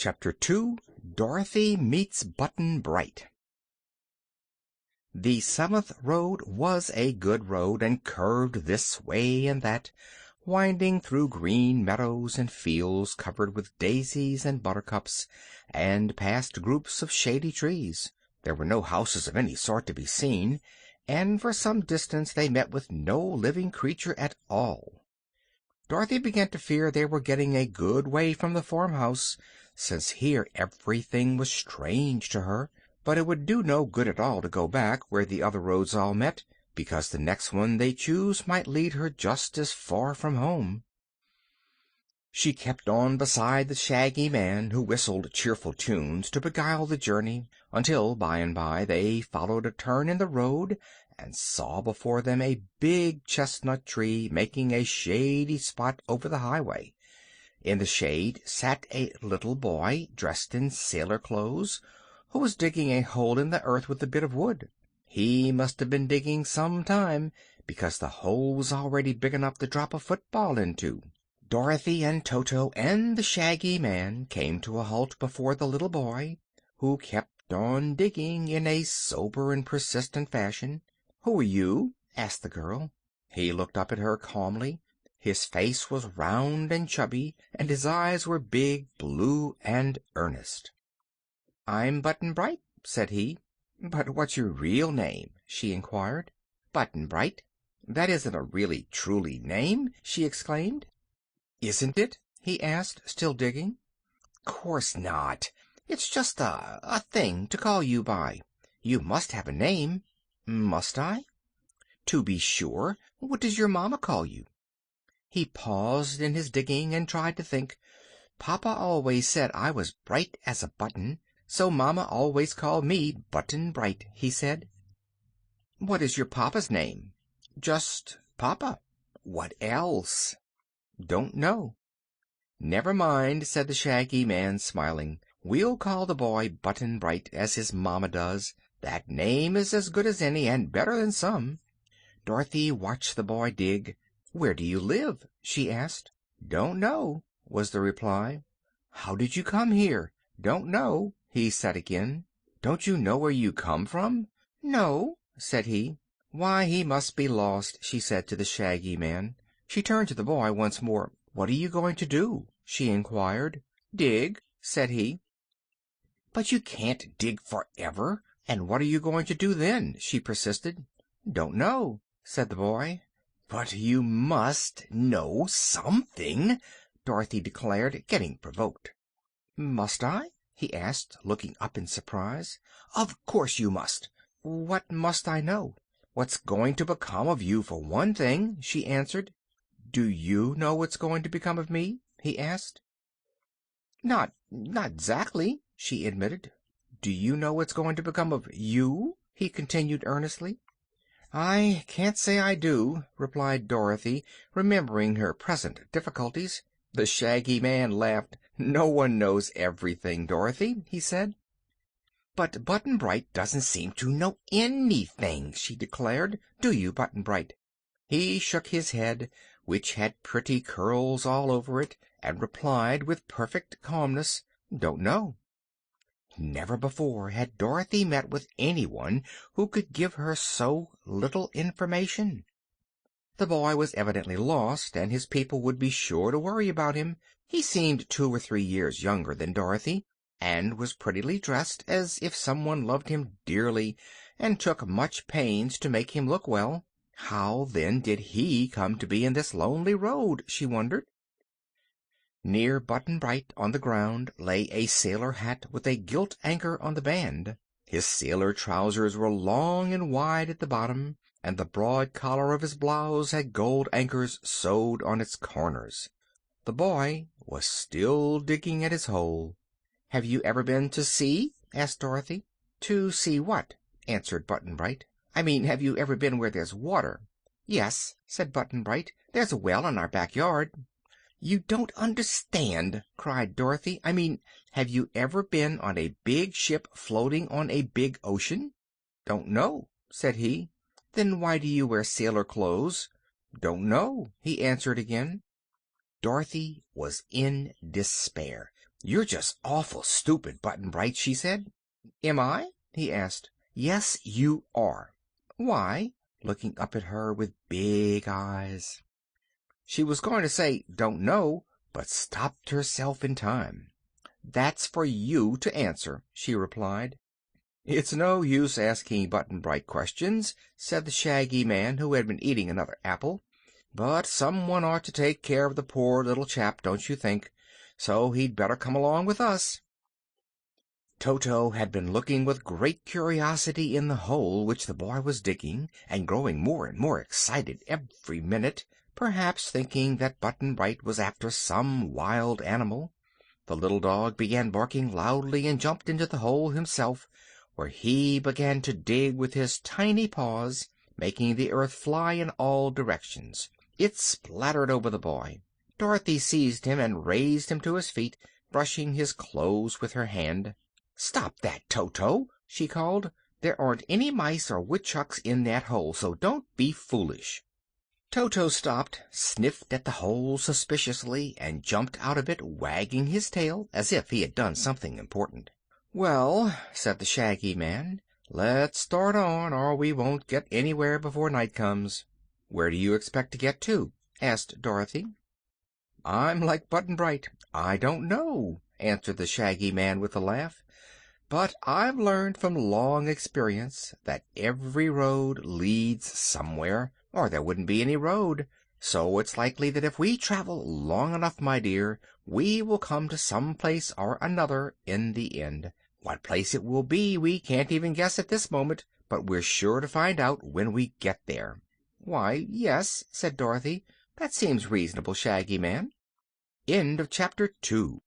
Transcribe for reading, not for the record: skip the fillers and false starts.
Chapter 2 Dorothy Meets Button-Bright. The 7th road was a good road, and curved this way and that, winding through green meadows and fields covered with daisies and buttercups, and past groups of shady trees. There were no houses of any sort to be seen, and for some distance they met with no living creature at all. Dorothy began to fear they were getting a good way from the farmhouse, since here everything was strange to her. But it would do no good at all to go back where the other roads all met, because the next one they chose might lead her just as far from home. She kept on beside the Shaggy Man, who whistled cheerful tunes to beguile the journey, until by and by they followed a turn in the road and saw before them a big chestnut tree making a shady spot over the highway. In the shade sat a little boy dressed in sailor clothes, who was digging a hole in the earth with a bit of wood. He must have been digging some time, because the hole was already big enough to drop a football into. Dorothy and Toto and the Shaggy Man came to a halt before the little boy, who kept on digging in a sober and persistent fashion. "Who are you?" asked the girl. He looked up at her calmly. His face was round and chubby, and his eyes were big, blue, and earnest. "I'm Button-Bright," said he. "But what's your real name?" she inquired. "Button-Bright. That isn't a really truly name," she exclaimed. "Isn't it?" he asked, still digging. "Course not. It's just a thing to call you by. You must have a name." "Must I?" "To be sure. What does your mamma call you?" He paused in his digging and tried to think. "Papa always said I was bright as a button, so mamma always called me Button-Bright," he said. "What is your papa's name?" "Just Papa." "What else?" "Don't know." "Never mind," said the Shaggy Man, smiling. "We'll call the boy Button-Bright, as his mamma does. That name is as good as any, and better than some." Dorothy watched the boy dig. "Where do you live?" she asked. "Don't know," was the reply. "How did you come here?" "Don't know," he said again. "Don't you know where you come from?" "No," said he. "Why, he must be lost," she said to the Shaggy Man. She turned to the boy once more. "What are you going to do?" she inquired. "Dig," said he. "But you can't dig forever. And what are you going to do then?" she persisted. "Don't know," said the boy. "But you must know something," Dorothy declared, getting provoked. "Must I?" he asked, looking up in surprise. "Of course you must. What must I know?" "What's going to become of you, for one thing," she answered. "Do you know what's going to become of me?" he asked. Not exactly," she admitted. "Do you know what's going to become of you?" he continued earnestly. "I can't say I do," replied Dorothy, remembering her present difficulties. The Shaggy Man laughed. "No one knows everything, Dorothy," he said. "But Button-Bright doesn't seem to know anything," she declared. "Do you, Button-Bright?" He shook his head, which had pretty curls all over it, and replied with perfect calmness, "Don't know." Never before had Dorothy met with anyone who could give her so little information. The boy was evidently lost, and his people would be sure to worry about him. He seemed 2 or 3 years younger than Dorothy, and was prettily dressed, as if someone loved him dearly and took much pains to make him look well. How, then, did he come to be in this lonely road, she wondered. Near Button-Bright on the ground lay a sailor hat with a gilt anchor on the band. His sailor trousers were long and wide at the bottom, and the broad collar of his blouse had gold anchors sewed on its corners. The boy was still digging at his hole. "Have you ever been to sea?" asked Dorothy. "To see what?" answered Button-Bright. "I mean, have you ever been where there's water?" "Yes," said Button-Bright. "There's a well in our back yard." "You don't understand," cried Dorothy. "I mean, have you ever been on a big ship floating on a big ocean?" "Don't know," said he. "Then why do you wear sailor clothes?" "Don't know," he answered again. Dorothy was in despair. "You're just awful stupid, Button-Bright," she said. "Am I?" he asked. "Yes, you are." "Why?" looking up at her with big eyes. She was going to say "Don't know," but stopped herself in time. "That's for you to answer," she replied. "It's no use asking Button-Bright questions," said the Shaggy Man, who had been eating another apple. "But someone ought to take care of the poor little chap, don't you think? So he'd better come along with us." Toto had been looking with great curiosity in the hole which the boy was digging, and growing more and more excited every minute, perhaps thinking that Button-Bright was after some wild animal. The little dog began barking loudly and jumped into the hole himself, where he began to dig with his tiny paws, making the earth fly in all directions. It splattered over the boy. Dorothy seized him and raised him to his feet, brushing his clothes with her hand. "Stop that, Toto!" she called. "There aren't any mice or woodchucks in that hole, so don't be foolish." Toto stopped, sniffed at the hole suspiciously, and jumped out of it, wagging his tail as if he had done something important. "Well," said the Shaggy Man, "let's start on, or we won't get anywhere before night comes." "Where do you expect to get to?" asked Dorothy. "I'm like Button-Bright. I don't know," answered the Shaggy Man with a laugh. "But I've learned from long experience that every road leads somewhere, or there wouldn't be any road. So it's likely that if we travel long enough, my dear, we will come to some place or another in the end. What place it will be we can't even guess at this moment, but we're sure to find out when we get there." "Why, yes," said Dorothy. "That seems reasonable, Shaggy Man." End of Chapter 2